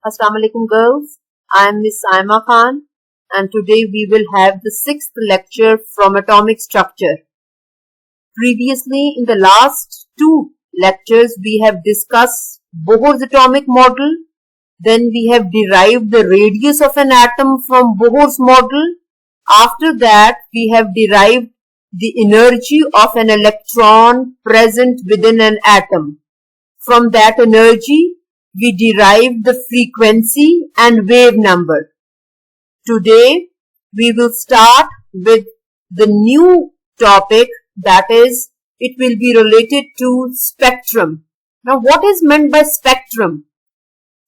Assalamu alaikum girls, I am Miss Saima Khan and today we will have the 6th lecture from atomic structure. Previously in the last 2 lectures we have discussed Bohr's atomic model, then we have derived the radius of an atom from Bohr's model. After that we have derived the energy of an electron present within an atom. From that energy we derived the frequency and wave number. Today we will start with the new topic, that is, it will be related to spectrum. Now what is meant by spectrum?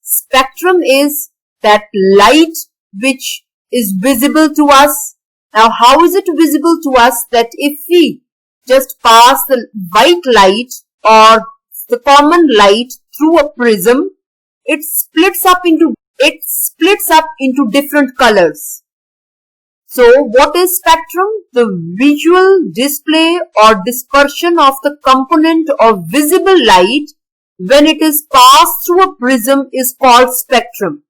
Spectrum is that light which is visible to us. Now how is it visible to us? That if we just pass the white light or the common light through a prism, it splits up into different colors. So what is spectrum? The visual display or dispersion of the component of visible light when it is passed through a prism is called spectrum.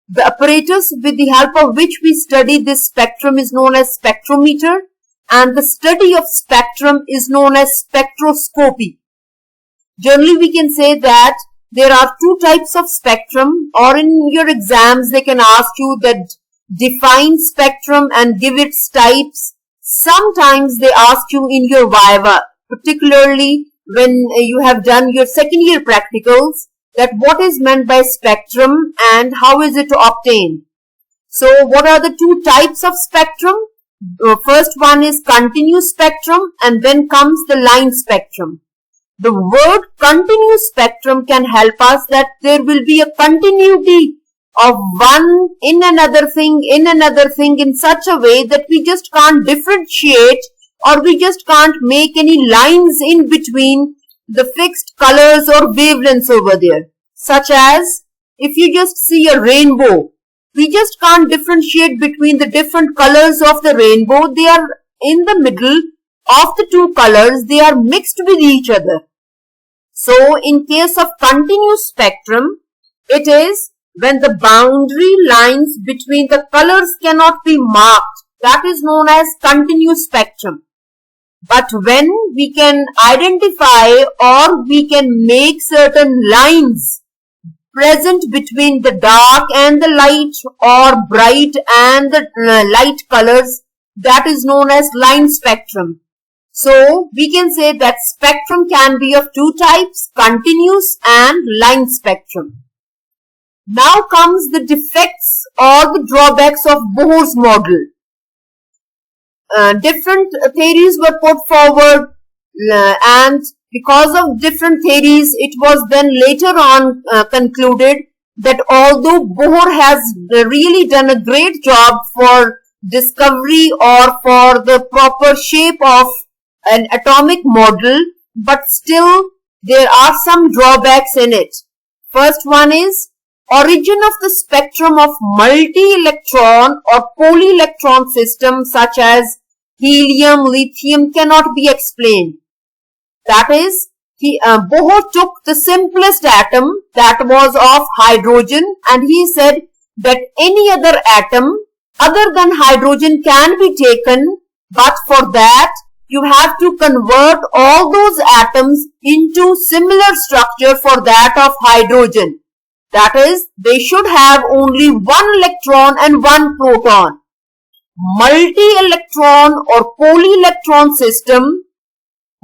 The apparatus with the help of which we study this spectrum is known as spectrometer, and the study of spectrum is known as spectroscopy. Generally we can say that there are 2 types of spectrum, or in your exams they can ask you that define spectrum and give its types. Sometimes they ask you in your viva, particularly when you have done your second year practicals, that what is meant by spectrum and how is it obtained. So what are the 2 types of spectrum? First one is continuous spectrum and then comes the line spectrum. The word continuous spectrum can help us that there will be a continuity of one in another thing in such a way that we just can't differentiate or we just can't make any lines in between the fixed colors or wavelengths over there. Such as if you just see a rainbow, we just can't differentiate between the different colors of the rainbow. They are in the middle of the 2 colors, they are mixed with each other. So in case of continuous spectrum, it is when the boundary lines between the colors cannot be marked. That is known as continuous spectrum. But when we can identify or we can make certain lines present between the dark and the light or bright and the light colors, that is known as line spectrum. So we can say that spectrum can be of 2 types, continuous and line spectrum. Now comes the defects or the drawbacks of Bohr's model. Different theories were put forward and because of different theories it was then later on concluded that although Bohr has really done a great job for discovery or for the proper shape of an atomic model, but still there are some drawbacks in it. First one is origin of the spectrum of multi-electron or poly-electron systems such as helium, lithium cannot be explained. That is, Bohr took the simplest atom, that was of hydrogen, and he said that any other atom other than hydrogen can be taken, but for that you have to convert all those atoms into similar structure for that of hydrogen. That is, they should have only 1 electron and 1 proton. Multi-electron or poly-electron system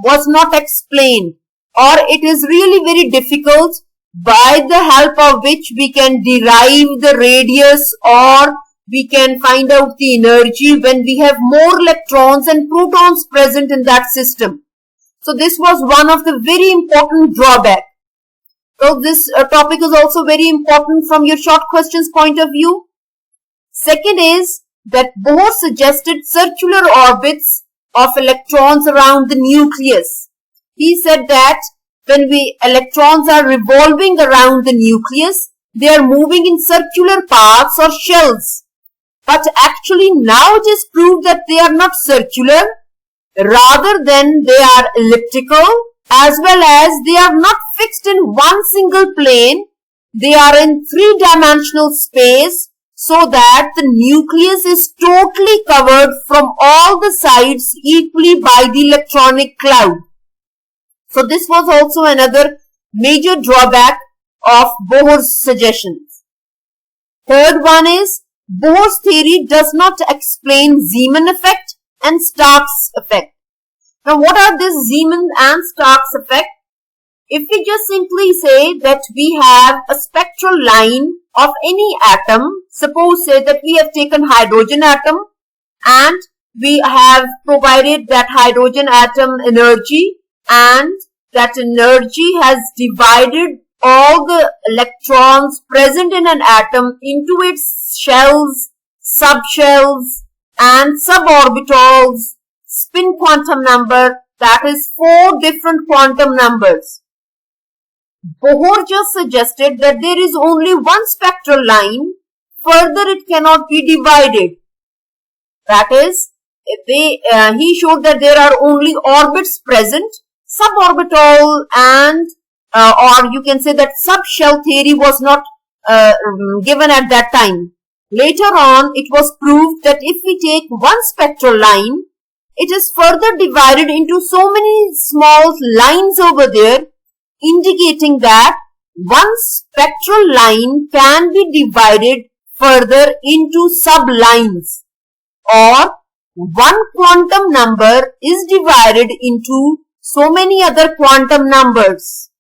was not explained, or it is really very difficult by the help of which we can derive the radius or we can find out the energy when we have more electrons and protons present in that system. So this was one of the very important drawback. So this topic is also very important from your short questions point of view. Second is that Bohr suggested circular orbits of electrons around the nucleus. He said that when electrons are revolving around the nucleus, they are moving in circular paths or shells. But actually now it is proved that they are not circular, rather than they are elliptical, as well as they are not fixed in one single plane, they are in three-dimensional space so that the nucleus is totally covered from all the sides equally by the electronic cloud. So this was also another major drawback of Bohr's suggestions. Third one is Bohr's theory does not explain Zeeman effect and Stark's effect. Now what are this Zeeman and Stark's effect? If we just simply say that we have a spectral line of any atom, suppose say that we have taken hydrogen atom and we have provided that hydrogen atom energy, and that energy has divided all the electrons present in an atom into its shells, subshells and suborbitals, spin quantum number, that is 4 different quantum numbers. Bohr just suggested that there is only one spectral line, further it cannot be divided. That is, he showed that there are only orbits present, suborbital and or you can say that subshell theory was not given at that time. Later on, it was proved that if we take one spectral line, it is further divided into so many small lines over there, indicating that one spectral line can be divided further into sublines, or one quantum number is divided into so many other quantum numbers.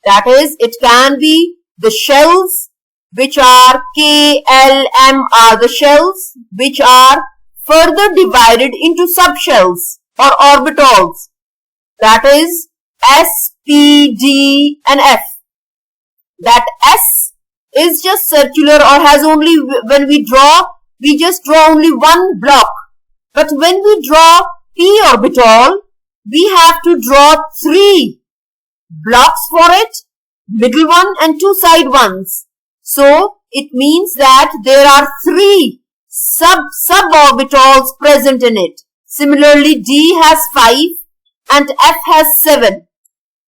That is, it can be the shells, which are K, L, M are the shells, which are further divided into subshells or orbitals. That is S, P, D and F. That S is just circular or has only, when we draw, we just draw only one block. But when we draw P orbital, we have to draw 3 blocks for it, middle one and 2 side ones. So it means that there are 3 suborbitals present in it. Similarly, D has 5 and F has 7.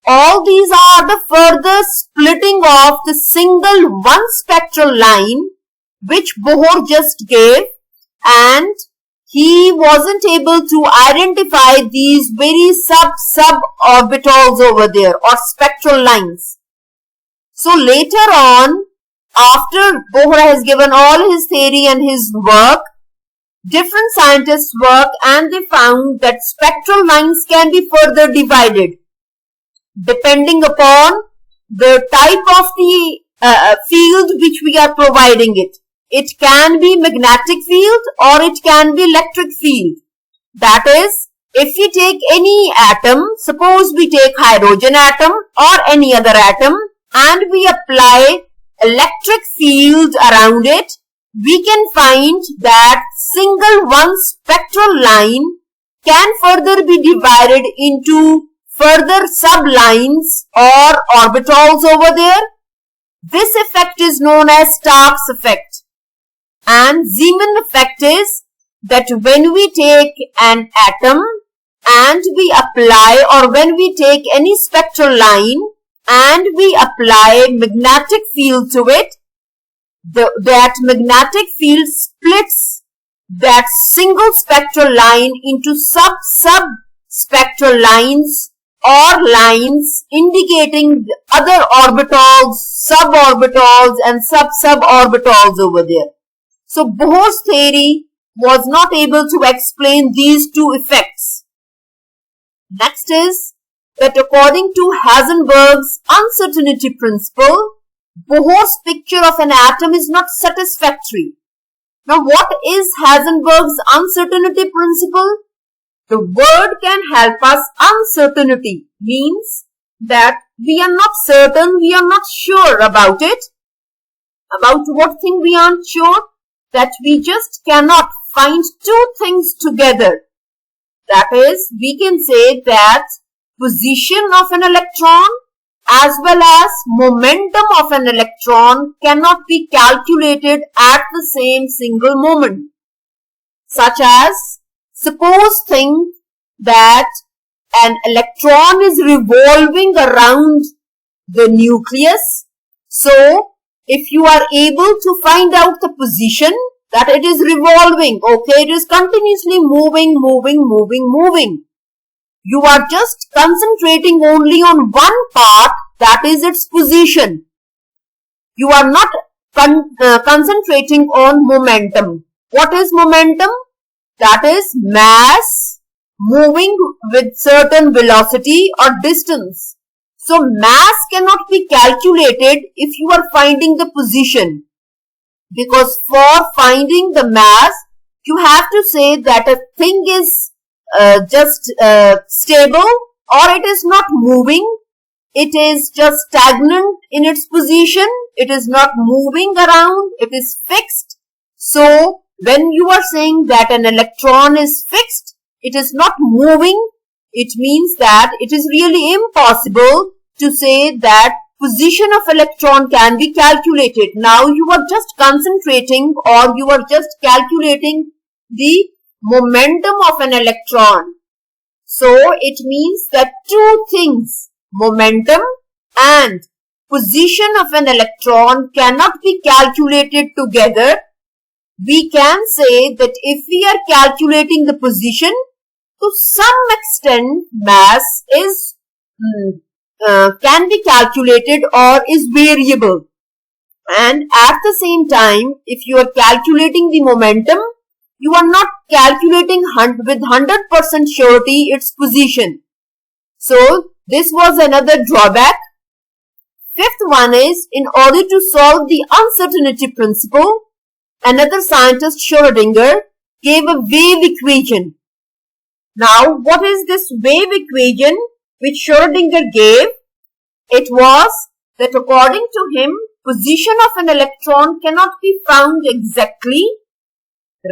All these are the further splitting of the single one spectral line which Bohr just gave, and he wasn't able to identify these very suborbitals over there or spectral lines. So later on, after Bohr has given all his theory and his work, different scientists worked and they found that spectral lines can be further divided depending upon the type of the field which we are providing it. It can be magnetic field or it can be electric field. That is, if we take any atom, suppose we take hydrogen atom or any other atom, and we apply electric field around it, we can find that single one spectral line can further be divided into further sublines or orbitals over there. This effect is known as Stark's effect. And Zeeman effect is that when we take an atom and we apply, or when we take any spectral line and we apply magnetic field to it, that magnetic field splits that single spectral line into sub-spectral lines or lines indicating the other orbitals, suborbitals and sub-suborbitals over there. So Bohr's theory was not able to explain these two effects. Next is that according to Heisenberg's uncertainty principle, Bohr's picture of an atom is not satisfactory. Now what is Heisenberg's uncertainty principle? The word can help us. Uncertainty means that we are not certain, we are not sure about it. About what thing we aren't sure? That we just cannot find two things together. That is, we can say that position of an electron as well as momentum of an electron cannot be calculated at the same single moment. Such as, suppose think that an electron is revolving around the nucleus. So, if you are able to find out the position that it is revolving, okay, it is continuously moving. You are just concentrating only on one part, that is its position. You are not concentrating on momentum. What is momentum? That is mass moving with certain velocity or distance. So mass cannot be calculated if you are finding the position, because for finding the mass you have to say that a thing is just stable, or it is not moving, it is just stagnant in its position, it is not moving around, it is fixed. So when you are saying that an electron is fixed, it is not moving, it means that it is really impossible to say that position of electron can be calculated. Now you are just concentrating, or you are just calculating the momentum of an electron. So it means that two things, momentum and position of an electron, cannot be calculated together. We can say that if we are calculating the position, to some extent mass is can be calculated or is variable, and at the same time if you are calculating the momentum, you are not calculating with 100% surety its position. So this was another drawback. Fifth one is, in order to solve the uncertainty principle, another scientist, Schrödinger, gave a wave equation. Now what is this wave equation which Schrödinger gave? It was that according to him, position of an electron cannot be found exactly,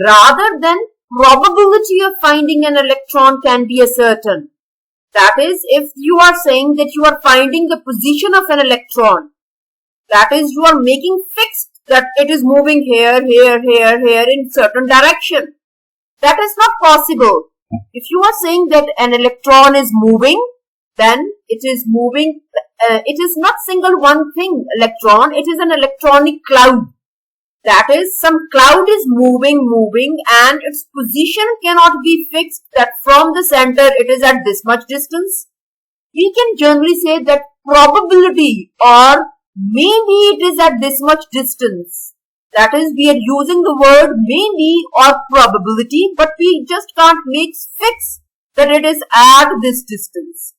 rather than probability of finding an electron can be ascertained. That is, if you are saying that you are finding the position of an electron, that is, you are making fixed that it is moving here in certain direction. That is not possible. If you are saying that an electron is moving, then it is moving, it is not single one thing electron, it is an electronic cloud. That is, some cloud is moving and its position cannot be fixed that from the center it is at this much distance. We can generally say that probability or maybe it is at this much distance. That is, we are using the word maybe or probability, but we just can't make fix that it is at this distance.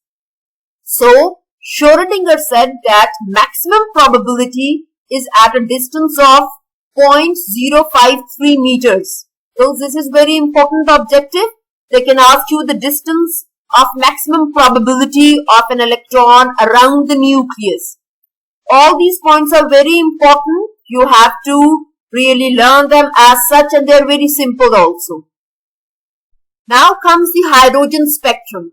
So Schrödinger said that maximum probability is at a distance of 0.053 meters. So this is very important objective. They can ask you the distance of maximum probability of an electron around the nucleus. All these points are very important. You have to really learn them as such, and they are very simple also. Now comes the hydrogen spectrum.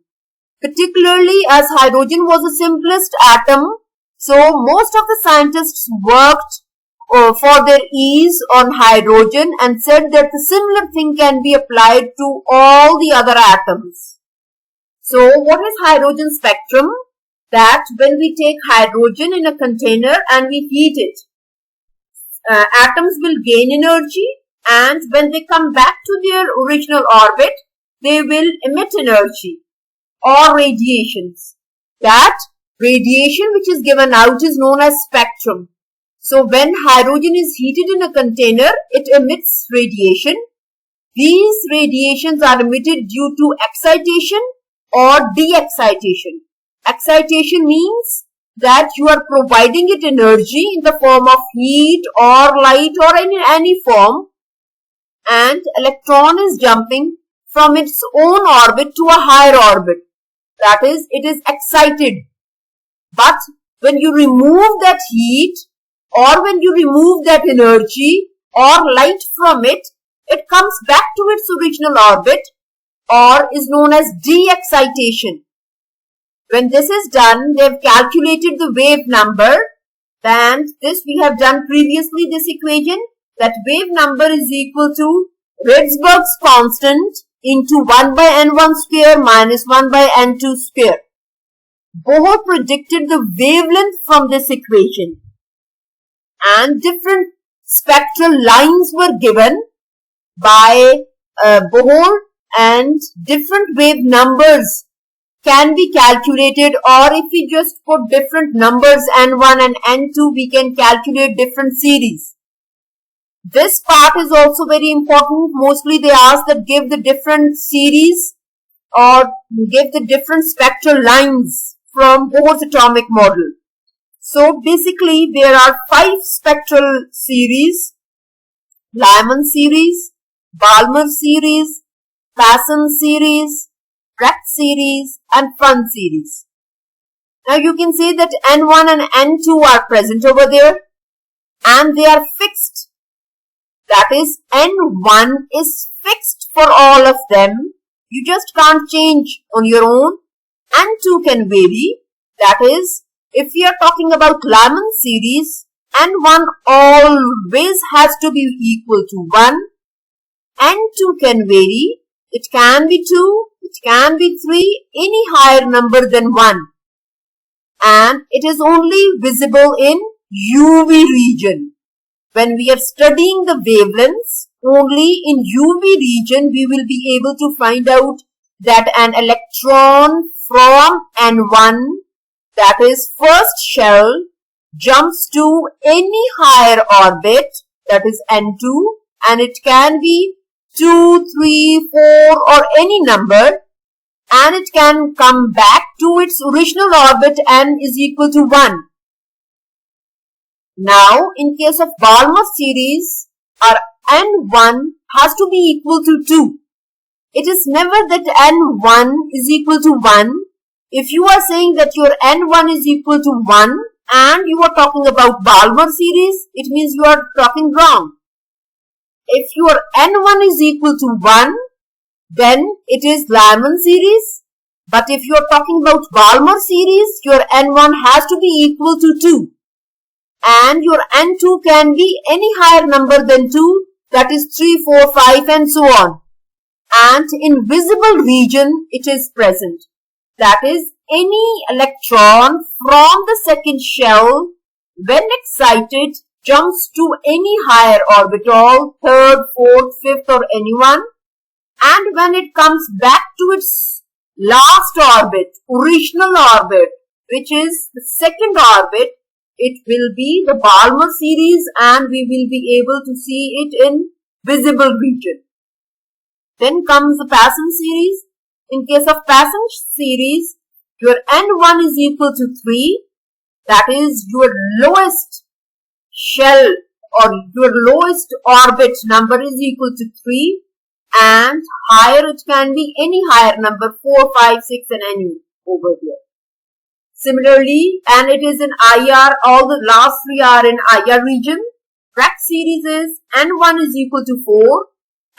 Particularly as hydrogen was the simplest atom, so most of the scientists worked for their ease on hydrogen and said that the similar thing can be applied to all the other atoms. So what is hydrogen spectrum? That when we take hydrogen in a container and we heat it, atoms will gain energy, and when they come back to their original orbit, they will emit energy or radiations. That radiation which is given out is known as spectrum. So when hydrogen is heated in a container, it emits radiation. These radiations are emitted due to excitation or de-excitation. Excitation means that you are providing it energy in the form of heat or light or in any form, and electron is jumping from its own orbit to a higher orbit. That is, it is excited. But when you remove that heat or when you remove that energy or light from it, it comes back to its original orbit or is known as de-excitation. When this is done, they have calculated the wave number, and this we have done previously, this equation, that wave number is equal to Rydberg's constant into 1 by n1 square minus 1 by n2 square. Bohr predicted the wavelength from this equation. and different spectral lines were given by Bohr, and different wave numbers can be calculated, or if we just put different numbers n1 and n2, we can calculate different series. This part is also very important. Mostly they ask that give the different series or give the different spectral lines from Bohr's atomic model. So basically there are 5 spectral series: Lyman series, Balmer series, Passon series, Bragg series and Pfund series. Now you can say that N1 and N2 are present over there and they are fixed. That is, N1 is fixed for all of them. You just can't change on your own. N2 can vary. That is, if we are talking about Lyman series, N1 always has to be equal to 1. N2 can vary. It can be 2, it can be 3, any higher number than 1. And it is only visible in UV region. When we are studying the wavelengths, only in UV region we will be able to find out that an electron from N1, that is first shell, jumps to any higher orbit, that is N2, and it can be 2, 3, 4 or any number, and it can come back to its original orbit n is equal to 1. Now, in case of Balmer series, our N1 has to be equal to 2. It is never that N1 is equal to 1. If you are saying that your N1 is equal to 1 and you are talking about Balmer series, it means you are talking wrong. If your N1 is equal to 1, then it is Lyman series. But if you are talking about Balmer series, your N1 has to be equal to 2. And your N2 can be any higher number than 2, that is 3, 4, 5 and so on. And in visible region, it is present. That is, any electron from the second shell, when excited, jumps to any higher orbital, third, fourth, fifth or any one. And when it comes back to its last orbit, original orbit, which is the second orbit, it will be the Balmer series and we will be able to see it in visible region. Then comes the Passon series. In case of Passon series, your N1 is equal to 3. That is, your lowest shell or your lowest orbit number is equal to 3. And higher, it can be any higher number, 4, 5, 6 and any over here. Similarly, and it is in IR, all the last 3 are in IR region. Bragg series is N1 is equal to 4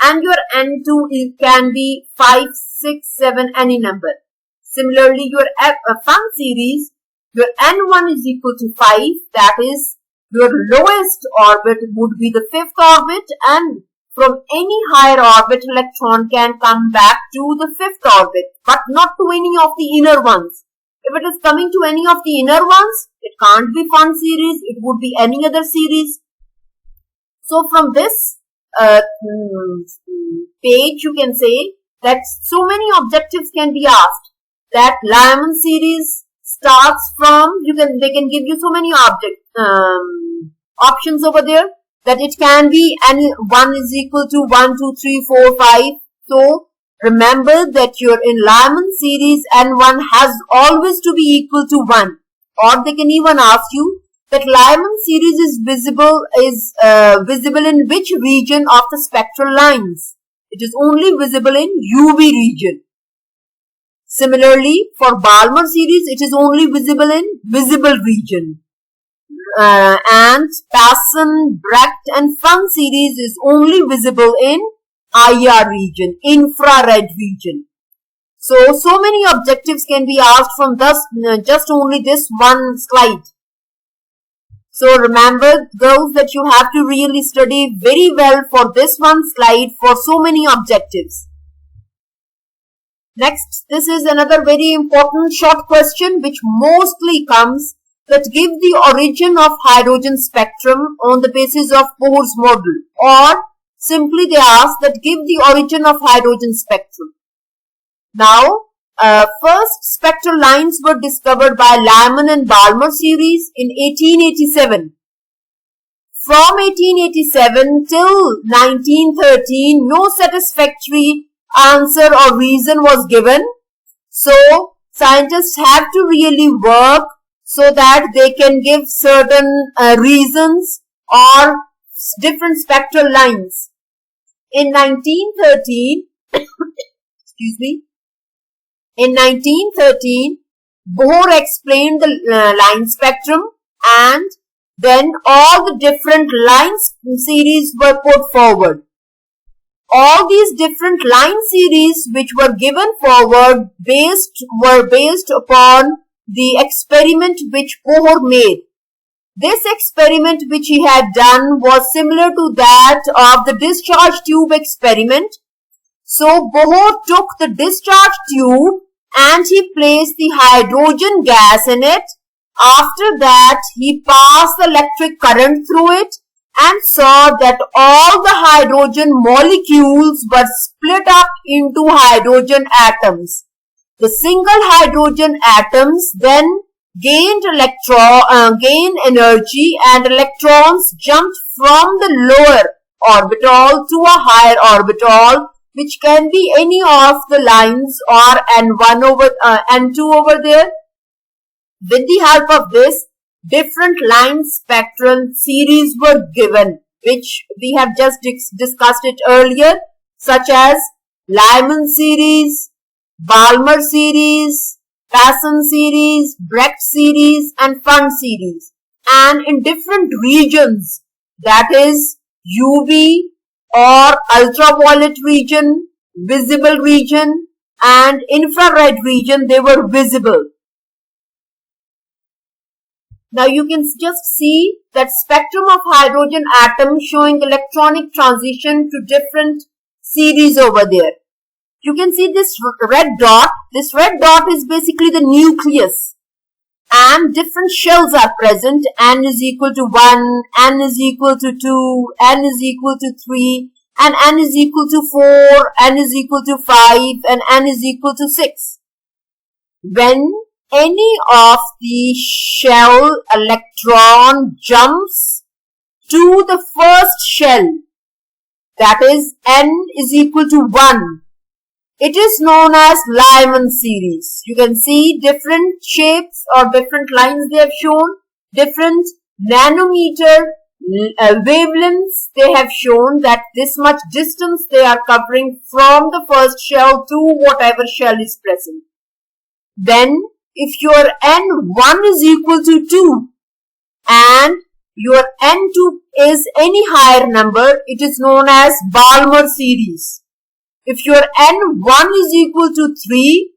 and your N2 can be 5, 6, 7, any number. Similarly, your Pfund series, your N1 is equal to 5, that is, your lowest orbit would be the 5th orbit, and from any higher orbit, electron can come back to the 5th orbit, but not to any of the inner ones. If it is coming to any of the inner ones, it can't be Pfund series, it would be any other series. So from this page, you can say that so many objectives can be asked. That Lyman series starts from, they can give you so many options over there, that it can be any 1 is equal to 1, 2, 3, 4, 5. So remember that you're in Lyman series N1 has always to be equal to 1. Or they can even ask you that Lyman series is visible in which region of the spectral lines. It is only visible in UV region. Similarly, for Balmer series, it is only visible in visible region. And Passon, Bragg and Pfund series is only visible in IR region, infrared region. So many objectives can be asked from just only this one slide. So remember, girls, that you have to really study very well for this one slide for so many objectives. Next, this is another very important short question which mostly comes that give the origin of hydrogen spectrum on the basis of Bohr's model, or simply they ask that give the origin of hydrogen spectrum. Now, first spectral lines were discovered by Lyman and Balmer series in 1887. From 1887 till 1913, no satisfactory answer or reason was given. So, scientists have to really work so that they can give certain reasons or different spectral lines. In 1913, excuse me, in 1913, Bohr explained the line spectrum, and then all the different lines series were put forward. All these different line series which were given forward were based upon the experiment which Bohr made. This experiment which he had done was similar to that of the discharge tube experiment. So Bohr took the discharge tube and he placed the hydrogen gas in it. After that, he passed the electric current through it and saw that all the hydrogen molecules were split up into hydrogen atoms. The single hydrogen atoms then gained energy, and electrons jumped from the lower orbital to a higher orbital, which can be any of the lines or N1 over N2 over there. With the help of this, different line spectral series were given, which we have just discussed it earlier, such as Lyman series, Balmer series, Passon series, Brecht series, and Pfund series, and in different regions, that is UV or ultraviolet region, visible region, and infrared region, they were visible. Now you can just see that spectrum of hydrogen atoms showing electronic transition to different series over there. You can see this red dot. This red dot is basically the nucleus, and different shells are present. N is equal to 1, N is equal to 2, N is equal to 3, and N is equal to 4, N is equal to 5, and N is equal to 6. When any of the shell electron jumps to the first shell, that is N is equal to 1, it is known as Lyman series. You can see different shapes or different lines they have shown, different nanometer wavelengths they have shown, that this much distance they are covering from the first shell to whatever shell is present. Then if your N1 is equal to 2 and your N2 is any higher number, it is known as Balmer series. If your N1 is equal to 3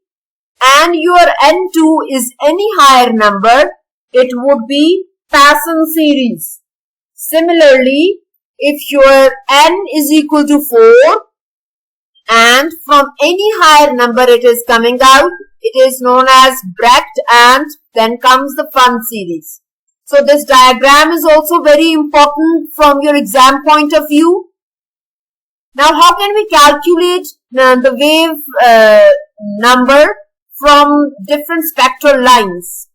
and your N2 is any higher number, it would be Passon series. Similarly, if your N is equal to 4 and from any higher number it is coming out, it is known as Brecht, and then comes the Pfund series. So this diagram is also very important from your exam point of view. Now, how can we calculate the wave number from different spectral lines?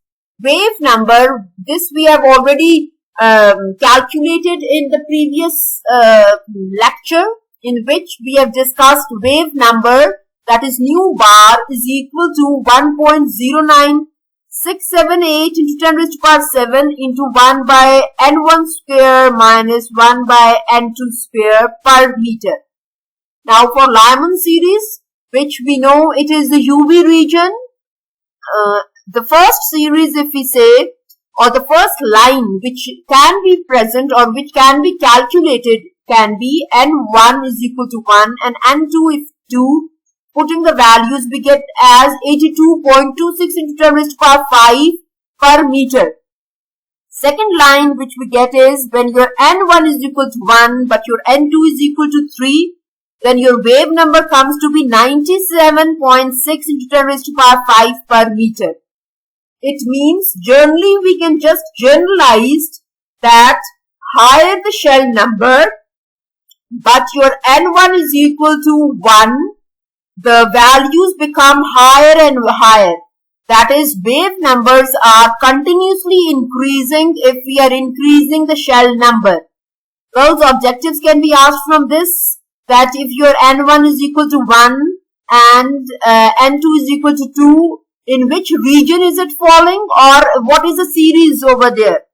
Wave number, this we have already calculated in the previous lecture, in which we have discussed wave number, that is nu bar, is equal to 1.09678 into 10 raised to power 7 into 1 by n1 square minus 1 by n2 square per meter. Now for Lyman series, which we know it is the UV region, the first series, if we say, or the first line which can be present or which can be calculated, can be n1 is equal to 1 and n2 is 2. Putting the values, we get as 82.26 into 10 raised to power 5 per meter. Second line which we get is when your n1 is equal to 1 but your n2 is equal to 3, then your wave number comes to be 97.6 into 10 raised to power 5 per meter. it means generally we can just generalize that higher the shell number, but your N1 is equal to 1, the values become higher and higher. That is, wave numbers are continuously increasing if we are increasing the shell number. Girls, objectives can be asked from this, that if your N1 is equal to 1 and N2 is equal to 2, in which region is it falling, or what is the series over there?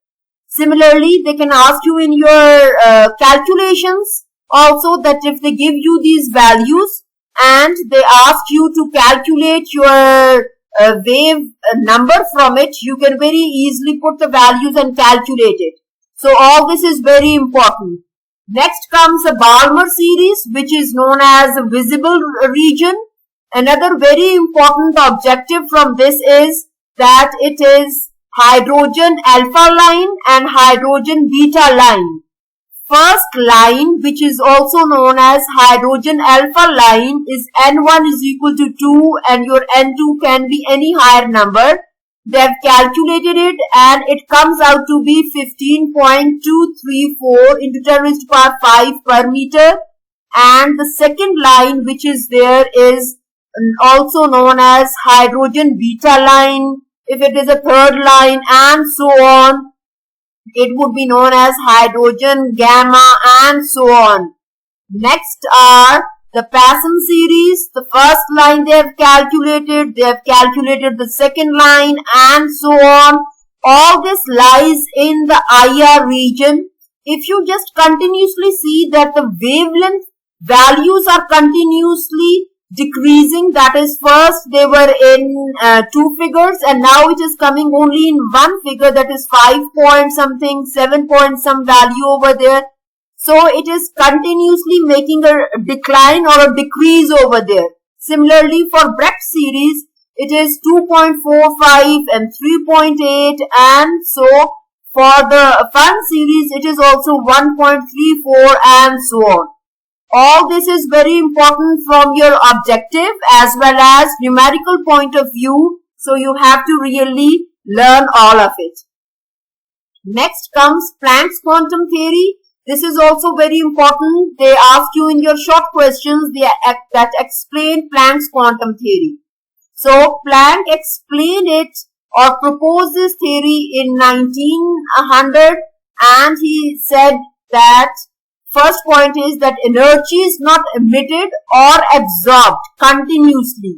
Similarly, they can ask you in your calculations also that if they give you these values and they ask you to calculate your wave number from it, you can very easily put the values and calculate it. So all this is very important. Next comes the Balmer series, which is known as a visible region. Another very important objective from this is that it is hydrogen alpha line and hydrogen beta line. First line, which is also known as hydrogen alpha line, is N1 is equal to 2 and your N2 can be any higher number. They have calculated it and it comes out to be 15.234 into 10 raised to power 5 per meter. And the second line which is there is also known as hydrogen beta line. If it is a third line and so on, it would be known as hydrogen gamma and so on. Next are the Passon series. The first line they have calculated the second line and so on. All this lies in the IR region. If you just continuously see that the wavelength values are continuously decreasing, that is, first they were in 2 figures and now it is coming only in 1 figure, that is 5 point something, 7 point some value over there. So it is continuously making a decline or a decrease over there. Similarly for Brecht series, it is 2.45 and 3.8, and so for the Fun series it is also 1.34 and so on. All this is very important from your objective as well as numerical point of view. So you have to really learn all of it. Next comes Planck's quantum theory. This is also very important. They ask you in your short questions that explain Planck's quantum theory. So Planck explained it or proposed this theory in 1900, and he said that first point is that energy is not emitted or absorbed continuously.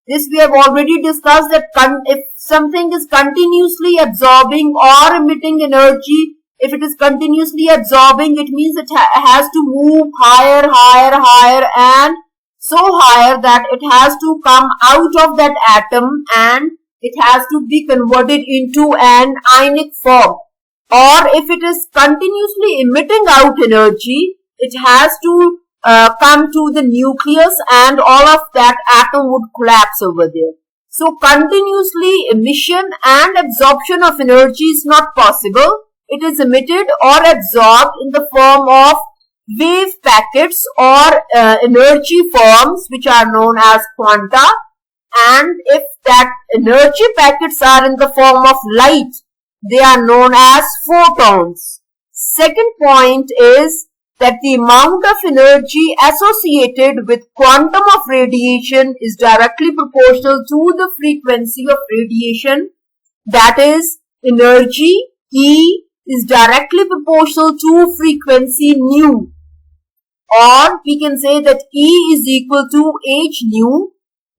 This we have already discussed, that if something is continuously absorbing or emitting energy, if it is continuously absorbing, it means it has to move higher, higher, higher, and so higher that it has to come out of that atom and it has to be converted into an ionic form. Or if it is continuously emitting out energy, it has to come to the nucleus and all of that atom would collapse over there. So continuously emission and absorption of energy is not possible. It is emitted or absorbed in the form of wave packets or energy forms which are known as quanta. And if that energy packets are in the form of light, they are known as photons. Second point is that the amount of energy associated with quantum of radiation is directly proportional to the frequency of radiation. That is, energy E is directly proportional to frequency nu. Or we can say that E is equal to h nu,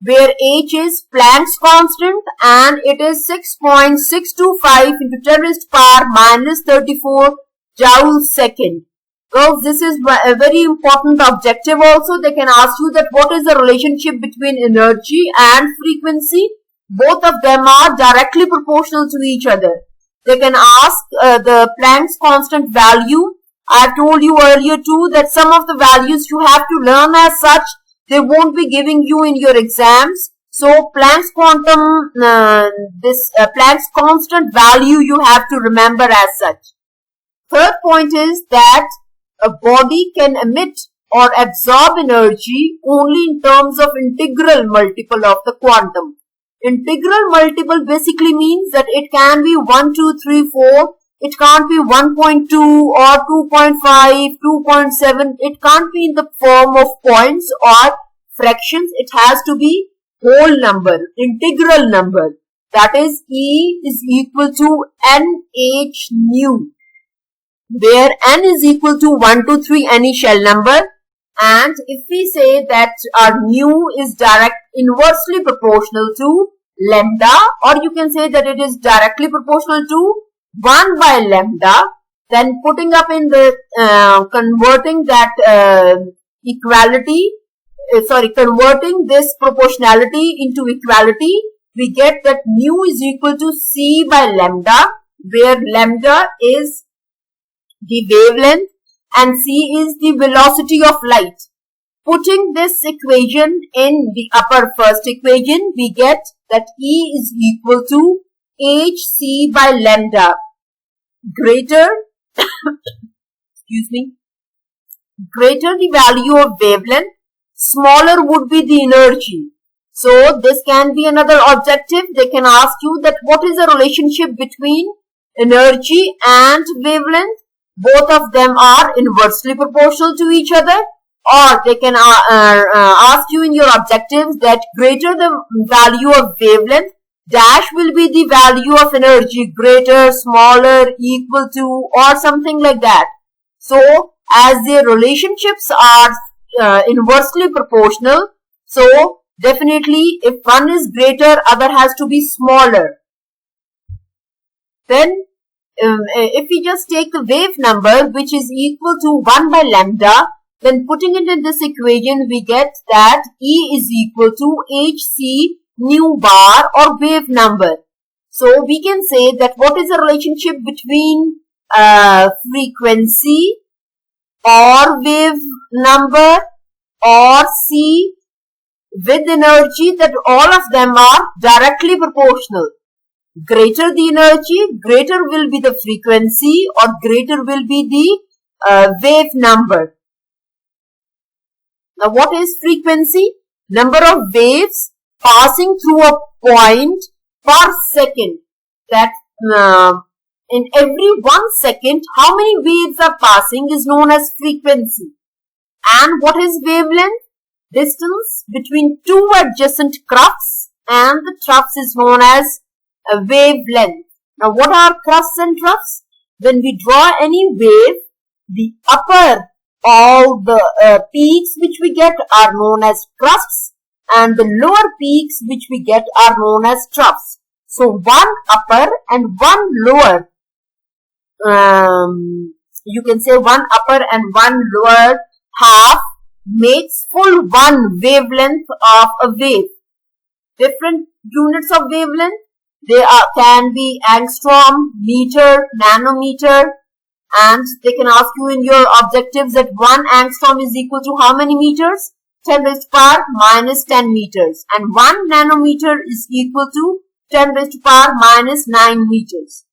where h is Planck's constant and it is 6.625 into 10 raised to power minus 34 joules second. Girls, this is a very important objective also. They can ask you that what is the relationship between energy and frequency. Both of them are directly proportional to each other. They can ask the Planck's constant value. I told you earlier too that some of the values you have to learn as such. They won't be giving you in your exams. So Planck's quantum, Planck's constant value you have to remember as such. Third point is that a body can emit or absorb energy only in terms of integral multiple of the quantum. Integral multiple basically means that it can be 1, 2, 3, 4. It can't be 1.2 or 2.5, 2.7. It can't be in the form of points or fractions. It has to be whole number, integral number. That is, E is equal to NH nu, where N is equal to 1, 2, 3, any shell number. And if we say that our nu is inversely proportional to lambda, or you can say that it is directly proportional to 1 by lambda, then putting up in the converting this proportionality into equality, we get that mu is equal to c by lambda, where lambda is the wavelength and c is the velocity of light. Putting this equation in the upper first equation, we get that E is equal to hc by lambda. Greater greater the value of wavelength, smaller would be the energy. So this can be another objective. They can ask you that what is the relationship between energy and wavelength. Both of them are inversely proportional to each other. Or they can ask you in your objectives that greater the value of wavelength, dash will be the value of energy, greater, smaller, equal to, or something like that. So as their relationships are inversely proportional, so definitely if one is greater, other has to be smaller. Then if we just take the wave number, which is equal to 1 by lambda, then putting it in this equation, we get that E is equal to hc nu bar, or wave number. So we can say that what is the relationship between frequency or wave number or C with energy, that all of them are directly proportional. Greater the energy, greater will be the frequency, or greater will be the wave number. Now what is frequency? Number of waves passing through a point per second. That in every 1 second, how many waves are passing is known as frequency. And what is wavelength? Distance between two adjacent troughs, and the troughs is known as a wavelength. Now what are troughs and troughs? When we draw any wave, the upper, all the peaks which we get are known as crests, and the lower peaks which we get are known as troughs. So one upper and one lower, you can say one upper and one lower half makes full one wavelength of a wave. Different units of wavelength, they can be angstrom, meter, nanometer, and they can ask you in your objectives that 1 angstrom is equal to how many meters? 10 raised to power minus 10 meters, and 1 nanometer is equal to 10 raised to power minus 9 meters.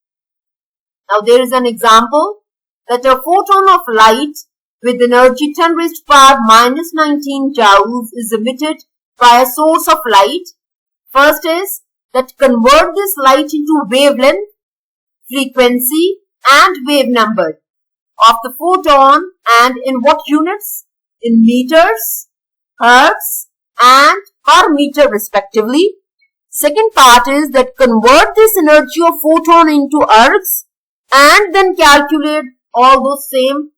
Now there is an example that a photon of light with energy 10 raised to power minus 19 joules is emitted by a source of light. First is that convert this light into wavelength, frequency and wave number of the photon, and in what units? In meters, hertz and per meter respectively. Second part is that convert this energy of photon into ergs and then calculate all those same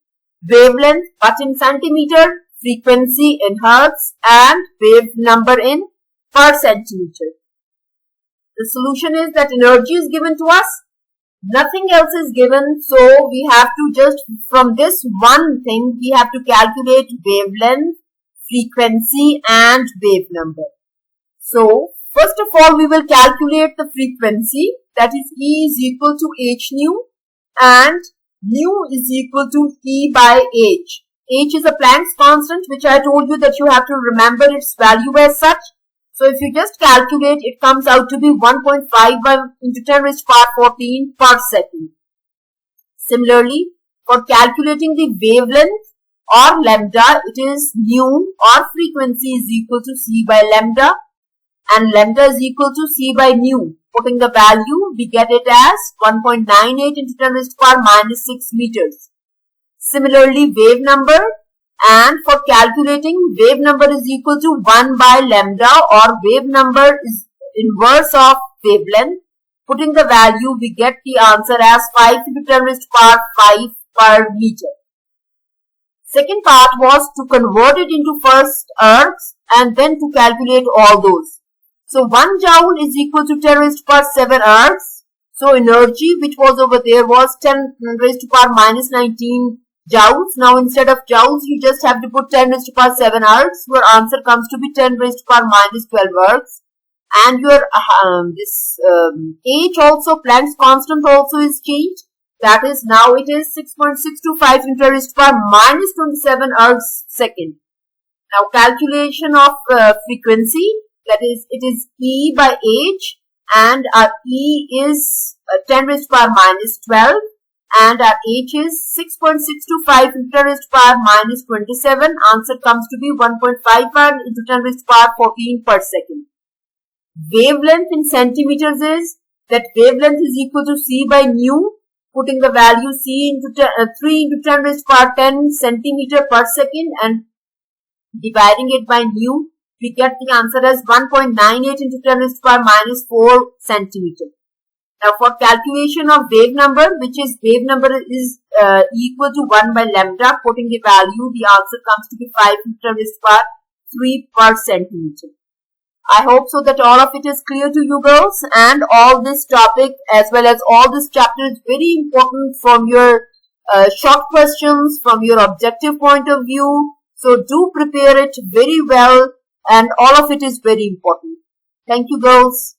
wavelength but in centimeter, frequency in hertz and wave number in per centimeter. The solution is that energy is given to us, nothing else is given, so we have to just, from this one thing, we have to calculate wavelength, frequency and wave number. So first of all, we will calculate the frequency, that is E is equal to h nu, and nu is equal to E by h. H is a Planck's constant, which I told you that you have to remember its value as such. So if you just calculate, it comes out to be 1.51 into 10 raised to power 14 per second. Similarly, for calculating the wavelength or lambda, it is nu, or frequency is equal to c by lambda. and lambda is equal to c by nu. Putting the value, we get it as 1.98 into 10 raised to the power minus 6 meters. Similarly, wave number, and for calculating, wave number is equal to 1 by lambda, or wave number is inverse of wavelength. Putting the value, we get the answer as 5 into 10 raised to the power 5 per meter. Second part was to convert it into first ergs and then to calculate all those. So 1 joule is equal to 10 raised to the power 7 ergs. So energy which was over there was 10 raised to the power minus 19 joules. Now instead of joules, you just have to put 10 raised to the power 7 ergs. Your answer comes to be 10 raised to the power minus 12 ergs. And your H also, Planck's constant also is changed. That is, now it is 6.625 into 10 raised to the power minus 27 ergs second. Now calculation of frequency, that is, it is E by H, and our E is 10 raised to the power minus 12, and our H is 6.625 into 10 raised to the power minus 27. Answer comes to be 1.55 into 10 raised to the power 14 per second. Wavelength in centimeters is that wavelength is equal to c by nu. Putting the value c into 3 into 10 raised to the power 10 centimeter per second and dividing it by nu, we get the answer as 1.98 into 10 raised to the power minus 4 centimeter. Now for calculation of wave number, which is wave number is equal to 1 by lambda, putting the value, the answer comes to be 5 into 10 raised to the power 3 per centimeter. I hope so that all of it is clear to you girls, and all this topic as well as all this chapter is very important from your short questions, from your objective point of view. So do prepare it very well, and all of it is very important. Thank you girls.